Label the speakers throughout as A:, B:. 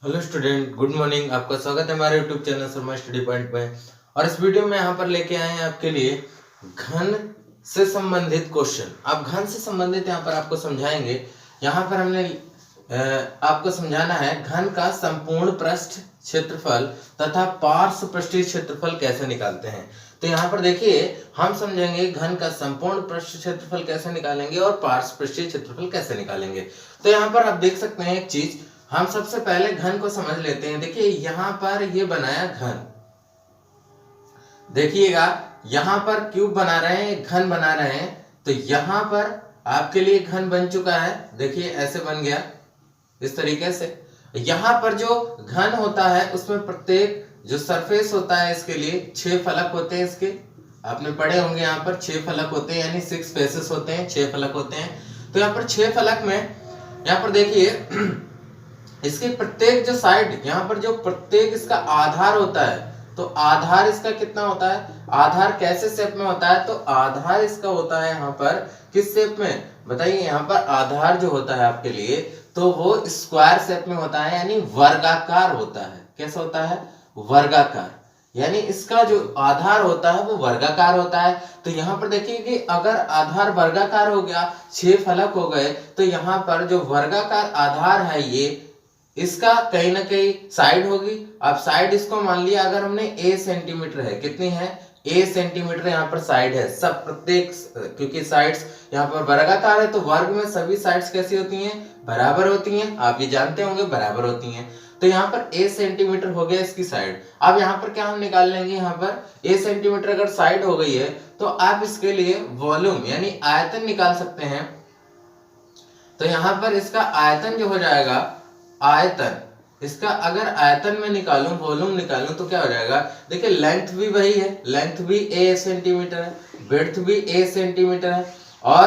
A: Hello student, good morning. आपका स्वागत है हमारे YouTube channel Sharma study point में। और इस वीडियो में यहाँ पर लेके आए हैं आपके लिए घन से संबंधित क्वेश्चन। आप घन से संबंधित यहाँ पर आपको समझाएंगे। यहाँ पर हमने आपको समझाना है घन का संपूर्ण पृष्ठ क्षेत्रफल तथा पार्श्व पृष्ठीय क्षेत्रफल कैसे निकालते हैं। तो यहाँ पर देखिए, हम समझेंगे घन का संपूर्ण पृष्ठ क्षेत्रफल कैसे निकालेंगे और पार्श्व पृष्ठीय क्षेत्रफल कैसे निकालेंगे। तो यहाँ पर आप देख सकते हैं एक चीज, हम सबसे पहले घन को समझ लेते हैं। देखिए यहां पर ये बनाया घन, देखिएगा यहां पर क्यूब बना रहे हैं, घन बना रहे हैं। तो यहां पर आपके लिए घन बन चुका है। देखिए ऐसे बन गया इस तरीके से। यहां पर जो घन होता है उसमें प्रत्येक जो सरफेस होता है इसके लिए 6 फलक होते हैं। इसके आपने पढ़े होंगे, यहाँ पर 6 फलक होते हैं, यानी 6 फेसेस होते हैं, 6 फलक होते हैं। तो यहाँ पर 6 फलक में यहाँ पर देखिए इसके प्रत्येक जो साइड, यहाँ पर जो प्रत्येक इसका आधार होता है, तो आधार इसका कितना होता है, आधार कैसे शेप में होता है, तो आधार इसका होता है यहाँ पर किस शेप में बताइए। यहाँ पर आधार जो होता है आपके लिए, तो वो स्क्वायर शेप में होता है, यानी वर्गाकार होता है। कैसा होता है, वर्गाकार, यानी इसका जो आधार होता है वो वर्गाकार होता है। तो यहाँ पर देखिए कि अगर आधार वर्गाकार हो गया, 6 फलक हो गए, तो यहाँ पर जो वर्गाकार आधार है ये इसका कहीं ना कहीं साइड होगी। अब साइड इसको मान लिया, अगर हमने a सेंटीमीटर है, कितनी है a सेंटीमीटर यहाँ पर साइड है सब प्रत्येक, क्योंकि साइड्स यहाँ पर वर्गाकार है तो वर्ग में सभी साइड्स कैसी होती हैं, बराबर होती हैं। आप ये जानते होंगे बराबर होती हैं। तो यहाँ पर a सेंटीमीटर हो गया इसकी साइड। अब यहाँ पर क्या हम निकाल लेंगे, यहाँ पर a सेंटीमीटर अगर साइड हो गई है तो आप इसके लिए वॉल्यूम यानी आयतन निकाल सकते हैं। तो यहाँ पर इसका आयतन जो हो जाएगा, आयतन इसका अगर आयतन में निकालूं, वॉल्यूम निकालूं, तो क्या हो जाएगा। देखिए लेंथ भी वही है, लेंथ भी a सेंटीमीटर है, विड्थ भी a सेंटीमीटर है और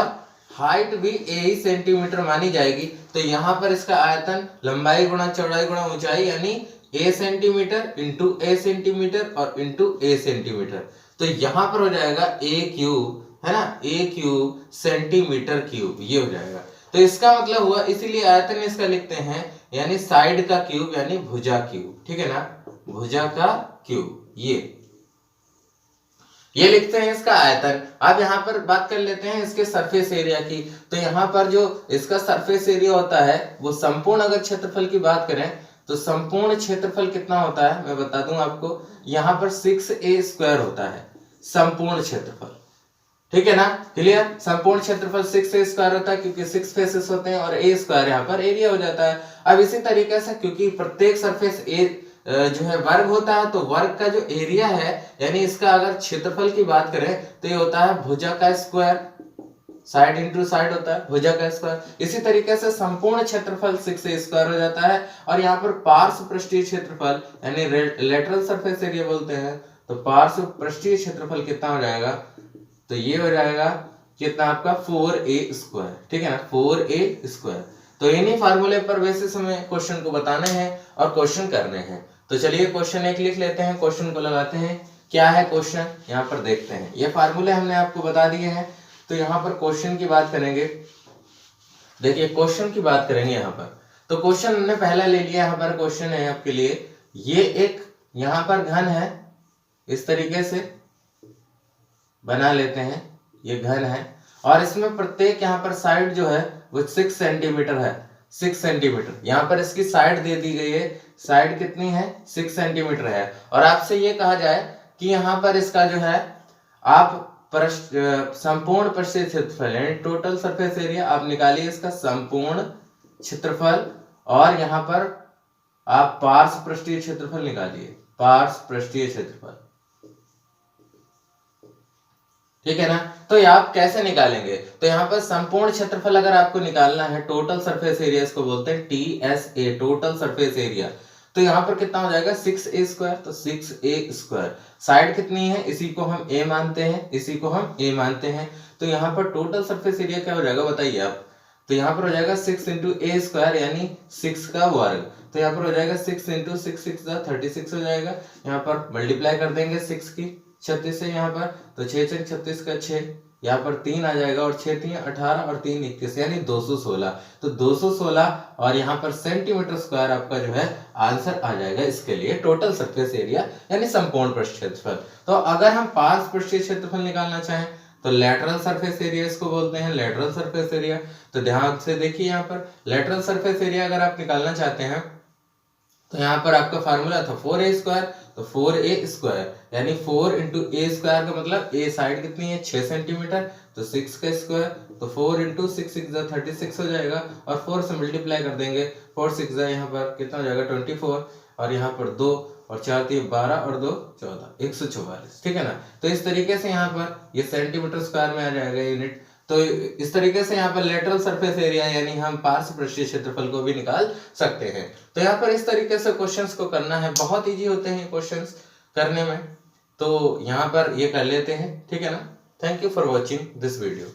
A: हाइट भी a ही सेंटीमीटर मानी जाएगी। तो यहाँ पर इसका आयतन लंबाई गुणा चौड़ाई गुणा ऊंचाई, यानी a centimetre into a centimetre और इंटू a सेंटीमीटर। तो यहाँ पर हो जाएगा a क्यूब, है ना, a क्यूब सेंटीमीटर क्यूब, ये हो जाएगा। तो इसका मतलब हुआ, इसीलिए आयतन इसका लिखते हैं यानी साइड का क्यूब, यानी भुजा क्यूब, ठीक है ना, भुजा का क्यूब, ये लिखते हैं इसका आयतन। अब यहाँ पर बात कर लेते हैं इसके सरफेस एरिया की। तो यहाँ पर जो इसका सरफेस एरिया होता है वो संपूर्ण, अगर क्षेत्रफल की बात करें तो संपूर्ण क्षेत्रफल कितना होता है मैं बता दूं आपको। यहाँ पर 6a² होता है संपूर्ण क्षेत्रफल, ठीक है ना, क्लियर। संपूर्ण क्षेत्रफल 6a² होता है क्योंकि 6 फेसेस होते हैं और a² यहाँ पर एरिया हो जाता है। अब इसी तरीके से क्योंकि प्रत्येक सरफेस जो है वर्ग होता है, तो वर्ग का जो एरिया है यानी इसका अगर क्षेत्रफल की बात करें तो ये होता है भुजा का स्क्वायर, साइड इंटू साइड होता है भुजा का स्क्वायर। इसी तरीके से संपूर्ण क्षेत्रफल 6a² हो जाता है। और यहाँ पर पार्श्व पृष्ठीय क्षेत्रफल यानी लेटरल सरफेस एरिया बोलते हैं, तो पार्श्व पृष्ठीय क्षेत्रफल कितना हो जाएगा, तो ये हो जाएगा कितना आपका 4a², ठीक है ना, 4a²। तो इन्हीं फार्मूले पर बेसिस हमें क्वेश्चन को बताने हैं और क्वेश्चन करने हैं। तो चलिए क्वेश्चन एक लिख लेते हैं, क्वेश्चन को लगाते हैं। क्या है क्वेश्चन, यहाँ पर देखते हैं। ये फार्मूले हमने आपको बता दिए हैं। तो यहाँ पर क्वेश्चन की बात करेंगे। देखिए क्वेश्चन की बात करेंगे यहाँ पर, तो क्वेश्चन हमने पहला ले लिया। यहाँ पर क्वेश्चन है आपके लिए, ये एक यहाँ पर घन है, इस तरीके से बना लेते हैं, ये घन है और इसमें प्रत्येक यहाँ पर साइड जो है वो 6 सेंटीमीटर है, 6 सेंटीमीटर। यहाँ पर इसकी साइड दे दी गई है, साइड कितनी है, 6 सेंटीमीटर है। और आपसे ये कहा जाए कि यहाँ पर इसका जो है आप संपूर्ण पृष्ठीय क्षेत्रफल यानी टोटल सरफेस एरिया आप निकालिए इसका संपूर्ण क्षेत्रफल, और यहाँ पर आप पार्श्व पृष्ठीय क्षेत्रफल निकालिए, पार्श्व पृष्ठीय क्षेत्रफल, ठीक है ना। तो ये आप कैसे निकालेंगे, तो यहाँ पर संपूर्ण क्षेत्रफल अगर आपको निकालना है, टोटल सरफेस एरिया इसको बोलते हैं TSA, टोटल सरफेस एरिया। तो यहाँ पर कितना हो जाएगा 6a², तो 6a²। साइड कितनी है, इसी को हम a मानते हैं, इसी को हम a मानते हैं। तो यहाँ पर टोटल सरफेस एरिया क्या हो जाएगा बताइए आप, तो यहाँ पर हो जाएगा 6 इंटू a² यानी 6 का वर्ग। तो यहाँ पर हो जाएगा 6 इंटू 6 36 हो जाएगा। यहाँ पर मल्टीप्लाई कर देंगे 6 की 36 से यहाँ पर, तो 6 6 36 का 6, यहाँ पर 3 आ जाएगा और 6 3 18 और 3 21 यानी 216। तो 216 और यहाँ पर सेंटीमीटर स्क्वायर आपका जो है आंसर आ जाएगा इसके लिए टोटल सरफेस एरिया यानी संपूर्ण पृष्ठ क्षेत्रफल। तो अगर हम पार्श्व पृष्ठीय क्षेत्रफल निकालना चाहें तो लेटरल सरफेस एरिया इसको बोलते हैं, लेटरल सरफेस एरिया। तो ध्यान से देखिए यहाँ पर लेटरल सरफेस एरिया अगर आप निकालना चाहते हैं तो यहाँ पर आपका फार्मूला था 4a स्क्वायर, तो 4a स्क्वायर यानी 4 इंटू ए स्क्वायर का मतलब ए साइड कितनी है 6 सेंटीमीटर, तो 6 का स्क्वायर, तो 4 इंटू 6 36 हो जाएगा और 4 से मल्टीप्लाई कर देंगे, 4 6 यहाँ पर कितना हो जाएगा 24 और यहाँ पर 2 और 4 3 12 और 2 14 144। ठीक है ना। तो इस तरीके से यहाँ पर ये सेंटीमीटर स्क्वायर में आ जाएगा यूनिट। तो इस तरीके से यहाँ पर लेटरल सरफेस एरिया यानी हम पार्श्व पृष्ठीय क्षेत्रफल को भी निकाल सकते हैं। तो यहाँ पर इस तरीके से क्वेश्चंस को करना है, बहुत इजी होते हैं क्वेश्चंस करने में। तो यहाँ पर ये कर लेते हैं, ठीक है ना। Thank you for watching this video.